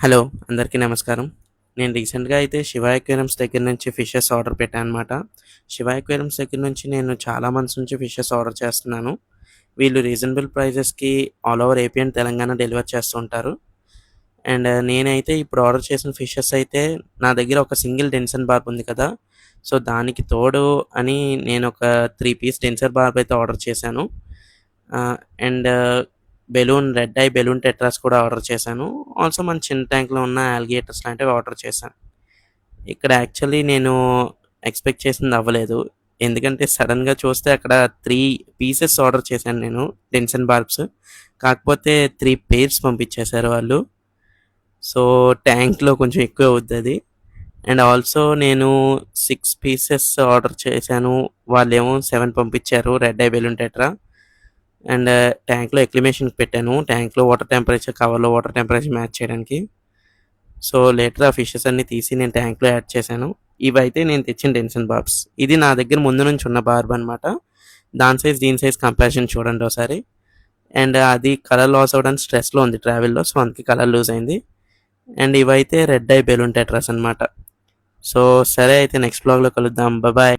Hello! అందరికీ నమస్కారం. నేను రీసెంట్‌గా అయితే శివ అక్వేరియంస్ దగ్గర నుంచి ఫిషెస్ ఆర్డర్ పెట్టాననమాట. శివ అక్వేరియంస్ దగ్గర నుంచి నేను చాలా మంత్స్ నుంచి ఫిషెస్ ఆర్డర్ చేస్తున్నాను. వీళ్ళు రీజనబుల్ ప్రైజెస్‌కి all over AP and Telangana deliver చేస్తూ ఉంటారు. అండ్ నేనైతే ఇప్పుడు ఆర్డర్ చేసిన ఫిషెస్ అయితే నా దగ్గర ఒక సింగిల్ డెన్సన్ బార్బ్ ఉంది కదా! సో, దానికి తోడు అని నేనొక 3 పీస్ డెన్సర్ బార్బ్ అయితే ఆర్డర్ చేశాను. And red I balloon tetras కూడా ఆర్డర్ చేశాను. ఆల్సో మన చిన్న ట్యాంక్‌లో ఉన్న అలిగేటర్స్ లాంటివి ఆర్డర్ చేశాను. ఇక్కడ యాక్చువల్లీ నేను ఎక్స్‌పెక్ట్ చేసింది అవ్వలేదు. ఎందుకంటే సడెన్‌గా చూస్తే అక్కడ 3 పీసెస్ ఆర్డర్ చేశాను నేను డెన్సన్ బార్బ్స్. కాకపోతే 3 పెయిర్స్ పంపించేశారు వాళ్ళు. సో, ట్యాంక్‌లో కొంచెం ఎక్కువే అవుద్దది. అండ్ ఆల్సో నేను 6 పీసెస్ ఆర్డర్ చేశాను. వాళ్ళేమో 7 పంపించారు red I balloon tetra. And ట్యాంక్‌లో ఎక్లిమేషన్‌కి పెట్టాను. ట్యాంక్‌లో వాటర్ టెంపరేచర్, కవర్‌లో వాటర్ టెంపరేచర్ మ్యాచ్ చేయడానికి. సో, లేటర్ ఆ ఫిషెస్ అన్నీ తీసి నేను ట్యాంక్‌లో యాడ్ చేశాను. ఇవైతే నేను తెచ్చిన డెన్సన్ బార్బ్స్. ఇది నా దగ్గర ముందు నుంచి ఉన్న బార్బ్ అనమాట. దాని సైజ్, దీని సైజ్ కంపారిజన్ చూడండి ఒకసారి. అండ్ అది కలర్ లాస్ అవ్వడానికి స్ట్రెస్‌లో ఉంది ట్రావెల్‌లో. సో, అందుకే కలర్ లూజ్ అయింది. అండ్ ఇవైతే రెడ్ ఐ బెలూన్ టెట్రాస్ అనమాట. సో, సరే అయితే నెక్స్ట్ వ్లాగ్‌లో కలుద్దాం. బాయ్.